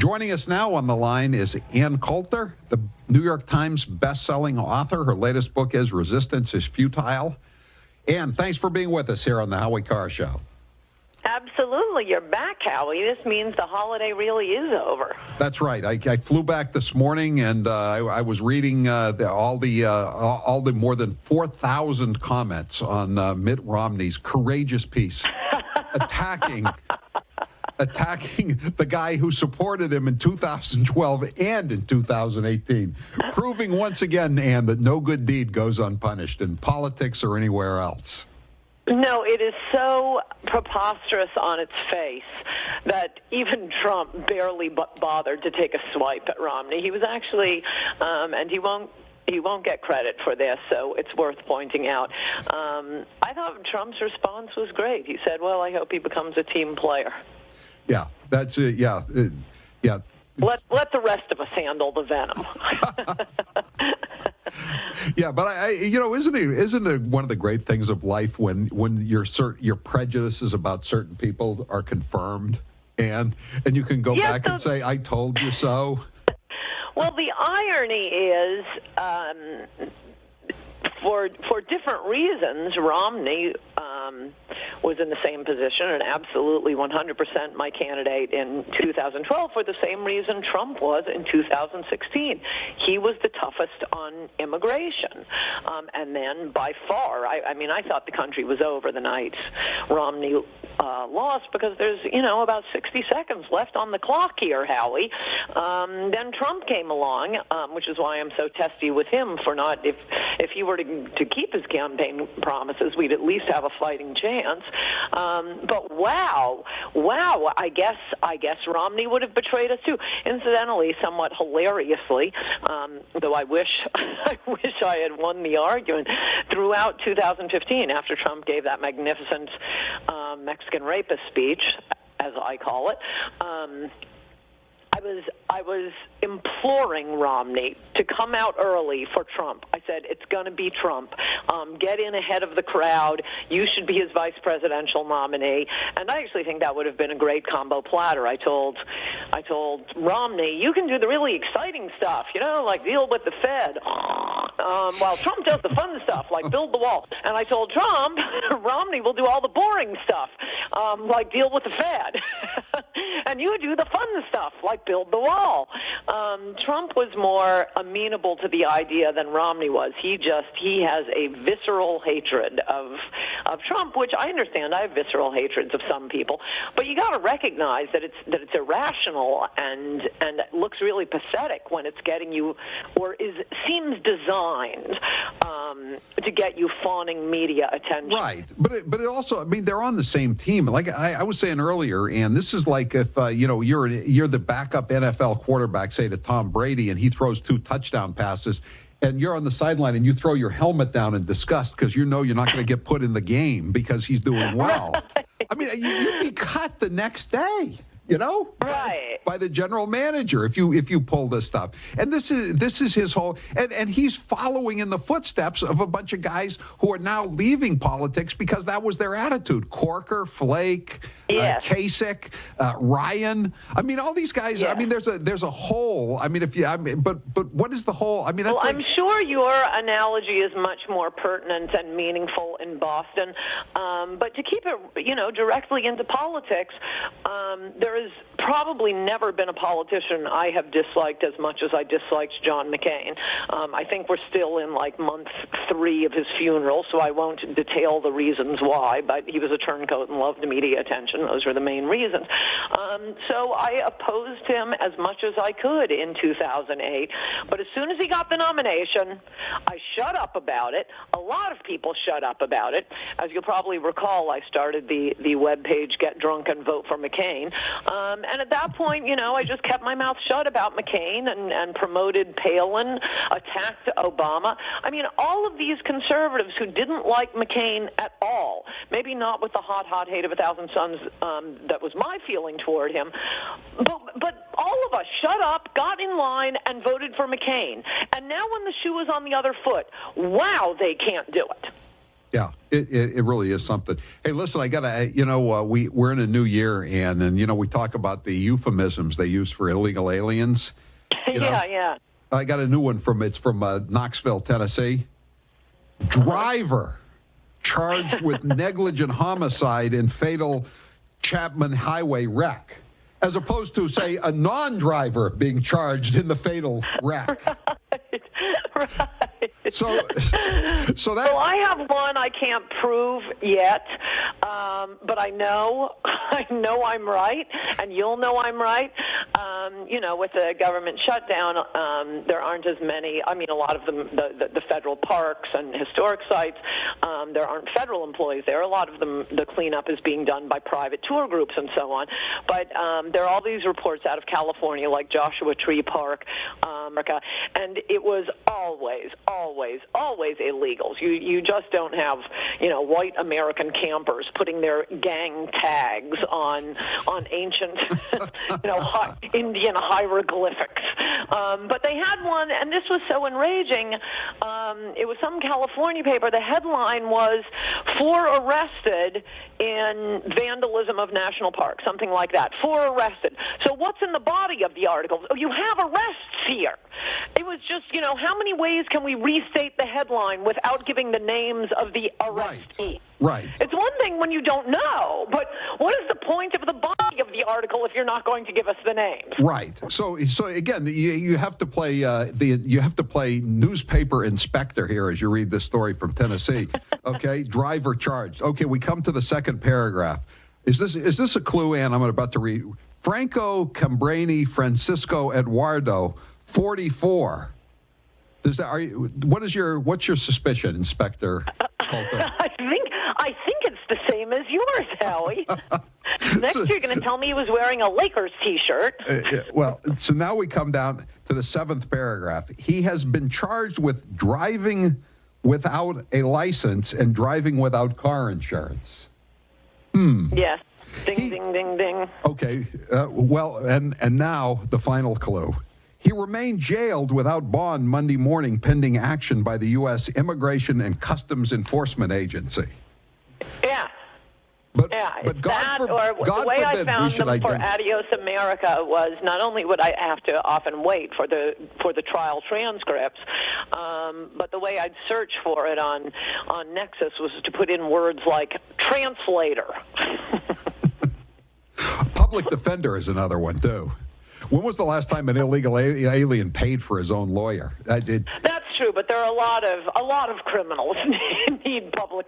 Joining us now on the line is Ann Coulter, the New York Times best-selling author. Her latest book is Resistance is Futile. Ann, thanks for being with us here on the Howie Carr Show. Absolutely. You're back, Howie. This means the holiday really is over. That's right. I flew back this morning, and I was reading all the more than 4,000 comments on Mitt Romney's courageous piece attacking the guy who supported him in 2012 and in 2018, proving once again, Ann, that no good deed goes unpunished in politics or anywhere else. No, it is so preposterous on its face that even Trump barely bothered to take a swipe at Romney. He was actually, and he won't get credit for this, so it's worth pointing out. I thought Trump's response was great. He said, well, I hope he becomes a team player. Yeah, that's it. Yeah. Let the rest of us handle the venom. Yeah, but isn't it one of the great things of life when your prejudices about certain people are confirmed, and you can go back and say, I told you so? Well, the irony is, for different reasons, Romney was in the same position and absolutely 100% my candidate in 2012 for the same reason Trump was in 2016. He was the toughest on immigration. And then by far, I thought the country was over the night Romney lost, because there's, about 60 seconds left on the clock here, Howie. Then Trump came along, which is why I'm so testy with him for not, if he were to keep his campaign promises, we'd at least have a fighting chance. But wow, I guess Romney would have betrayed us too. Incidentally, somewhat hilariously, though I wish I had won the argument, throughout 2015, after Trump gave that magnificent Mexican rapist speech, as I call it, I was imploring Romney to come out early for Trump. I said, it's going to be Trump. Get in ahead of the crowd. You should be his vice presidential nominee. And I actually think that would have been a great combo platter. I told Romney, you can do the really exciting stuff, like deal with the Fed, while Trump does the fun stuff, like build the wall. And I told Trump, Romney will do all the boring stuff, like deal with the Fed. And you do the fun stuff, like build the wall. Trump was more amenable to the idea than Romney was. He has a visceral hatred of Trump, which I understand. I have visceral hatreds of some people, but you got to recognize that it's irrational and it looks really pathetic when it's getting you, or seems designed to get you fawning media attention. Right, but it also, they're on the same team. Like I was saying earlier, and this is like if you're the backup NFL quarterback, say to Tom Brady, and he throws 2 touchdown passes, and you're on the sideline and you throw your helmet down in disgust because you're not going to get put in the game because he's doing well. Right. You'd be cut the next day. Right, by the general manager if you pull this stuff. And this is his whole, and he's following in the footsteps of a bunch of guys who are now leaving politics because that was their attitude. Corker, Flake, yes. Kasich, Ryan. All these guys. Yes. There's a whole. But what is the whole? That's I'm sure your analogy is much more pertinent and meaningful in Boston. But to keep it, directly into politics, there has probably never been a politician I have disliked as much as I disliked John McCain. I think we're still in month 3 of his funeral, so I won't detail the reasons why, but he was a turncoat and loved media attention. Those were the main reasons. So I opposed him as much as I could in 2008, but as soon as he got the nomination, I shut up about it. A lot of people shut up about it. As you'll probably recall, I started the webpage Get Drunk and Vote for McCain. And at that point, I just kept my mouth shut about McCain and promoted Palin, attacked Obama. All of these conservatives who didn't like McCain at all, maybe not with the hot hate of 1,000 Suns that was my feeling toward him, but all of us shut up, got in line, and voted for McCain. And now when the shoe is on the other foot, wow, they can't do it. Yeah, it really is something. Hey, listen, I gotta, we're in a new year, and we talk about the euphemisms they use for illegal aliens. Yeah. I got a new one from Knoxville, Tennessee. Driver charged with negligent homicide in fatal Chapman Highway wreck, as opposed to, say, a non-driver being charged in the fatal wreck. Right. So that. Well, I have one I can't prove yet, but I know I'm right, and you'll know I'm right. With the government shutdown, there aren't as many. I mean, a lot of them, the federal parks and historic sites, there aren't federal employees there. A lot of them, the cleanup is being done by private tour groups and so on. But there are all these reports out of California, like Joshua Tree Park, and it was always illegals. You just don't have white American campers putting their gang tags on ancient Indian hieroglyphics. But they had one, and this was so enraging. It was some California paper. The headline was 4 arrested in vandalism of national park, something like that. 4 arrested. So what's in the body of the article? Oh, you have arrests here. It was just, how many ways can we restate the headline without giving the names of the arrestees? Right. It's one thing when you don't know, but what is the point of the body of the article if you're not going to give us the names? Right. So again, you have to play you have to play newspaper inspector here as you read this story from Tennessee. Okay, driver charged. Okay, we come to the second paragraph. Is this a clue, Ann? I'm about to read. Franco Cambrani Francisco Eduardo, 44. What's your suspicion, Inspector Coulter? I think it's the same as yours, Howie. Next, you're going to tell me he was wearing a Lakers T-shirt. So now we come down to the 7th paragraph. He has been charged with driving without a license and driving without car insurance. Yes. Ding, ding, ding. Okay. And now the final clue. He remained jailed without bond Monday morning pending action by the U.S. Immigration and Customs Enforcement Agency. Yeah. But it's God that, forbid, or God the way forbid I found them for identify. Adios America was not only would I have to often wait for the trial transcripts, but the way I'd search for it on Nexus was to put in words like translator. Public defender is another one too. When was the last time an illegal alien paid for his own lawyer? That's true, but there are a lot of criminals need public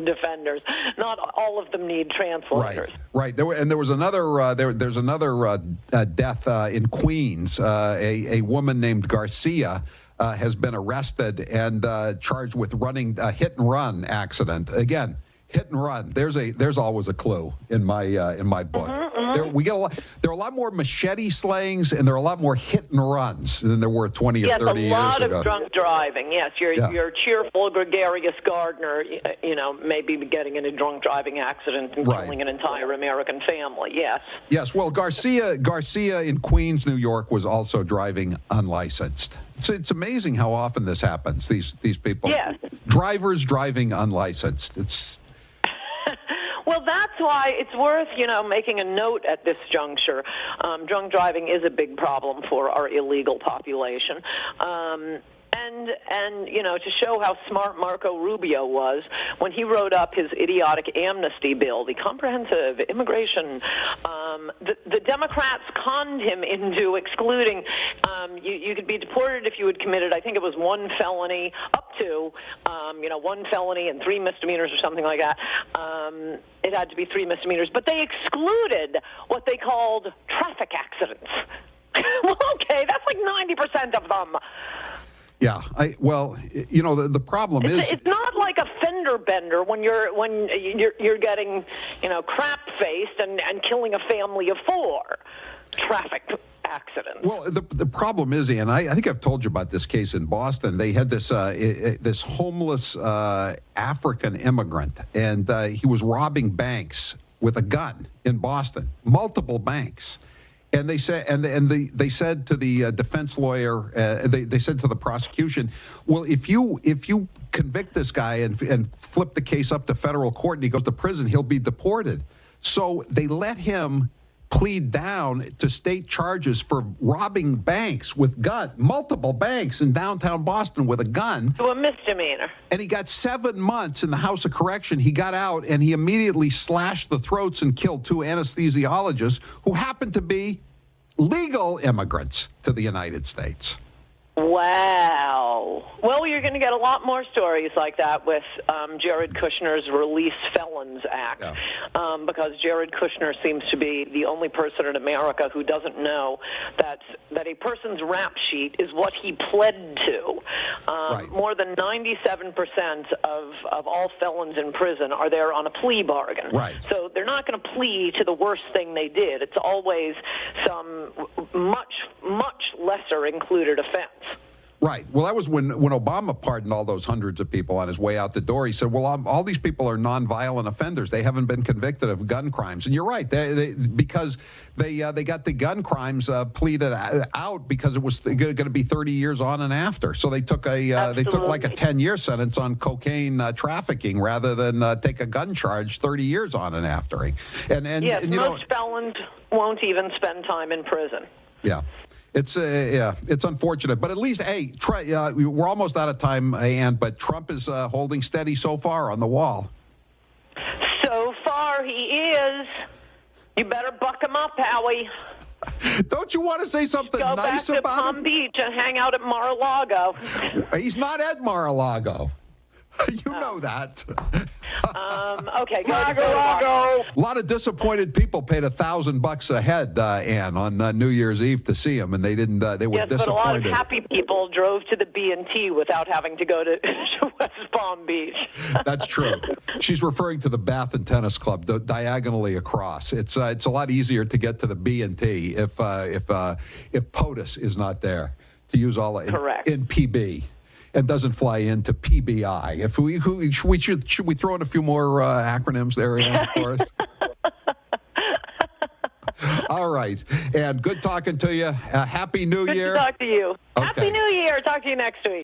defenders. Not all of them need translators. Right. There was another. There's another death in Queens. A woman named Garcia has been arrested and charged with running a hit and run accident. Again, hit and run. There's always a clue in my book. There are a lot more machete slayings and there are a lot more hit and runs than there were 20 or 30 years ago. Yes, a lot of drunk driving. Yes, your cheerful, gregarious gardener, maybe getting in a drunk driving accident and killing an entire American family. Yes. Yes. Well, Garcia in Queens, New York, was also driving unlicensed. It's amazing how often this happens. These people. Yes. Drivers driving unlicensed. It's. Well, that's why it's worth, making a note at this juncture. Drunk driving is a big problem for our illegal population. And to show how smart Marco Rubio was when he wrote up his idiotic amnesty bill, the comprehensive immigration, the Democrats conned him into excluding, you could be deported if you had committed, I think it was 1 felony, up to, 1 felony and 3 misdemeanors or something like that. It had to be 3 misdemeanors, but they excluded what they called traffic accidents. Well, okay, that's like 90% of them. Yeah, the problem is it's not like a fender bender when you're getting crap faced and killing a family of 4 traffic accidents. Well, the problem is, Ian, I think I've told you about this case in Boston. They had this homeless African immigrant, and he was robbing banks with a gun in Boston, multiple banks. And they said, they said to the defense lawyer, they said to the prosecution, well, if you convict this guy and flip the case up to federal court and he goes to prison, he'll be deported. So they let him plead down to state charges for robbing banks with multiple banks in downtown Boston with a gun. To a misdemeanor. And he got 7 months in the House of Correction. He got out and he immediately slashed the throats and killed 2 anesthesiologists who happened to be legal immigrants to the United States. Wow. Well, you're going to get a lot more stories like that with Jared Kushner's Release Felons Act, because Jared Kushner seems to be the only person in America who doesn't know that a person's rap sheet is what he pled to. Right. More than 97% of all felons in prison are there on a plea bargain. Right. So they're not going to plea to the worst thing they did. It's always some much, much lesser included offense. Right. Well, that was when Obama pardoned all those hundreds of people on his way out the door. He said, well, all these people are nonviolent offenders. They haven't been convicted of gun crimes. And you're right, because they got the gun crimes pleaded out because it was going to be 30 years on and after. So they took like a 10-year sentence on cocaine trafficking rather than take a gun charge 30 years on and after. Yes, and most felons won't even spend time in prison. Yeah. It's unfortunate, but at least, hey, we're almost out of time, Ann, but Trump is holding steady so far on the wall. So far, he is. You better buck him up, Howie. Don't you want to say something Go nice back to about Palm him? Beach and hang out at Mar-a-Lago. He's not at Mar-a-Lago. You know that. Okay, go to Mar-a-Lago. A lot of disappointed people paid $1,000 a head, Ann, on New Year's Eve to see him, and they didn't. They were disappointed. Yes, but a lot of happy people drove to the B&T without having to go to West Palm Beach. That's true. She's referring to the Bath and Tennis Club, diagonally across. It's a lot easier to get to the B&T if POTUS is not there to use all Correct. in PB. And doesn't fly into PBI. If should we throw in a few more acronyms there, Ann, for us? All right. And good talking to you. Happy New Year. Good to talk to you. Okay. Happy New Year. Talk to you next week.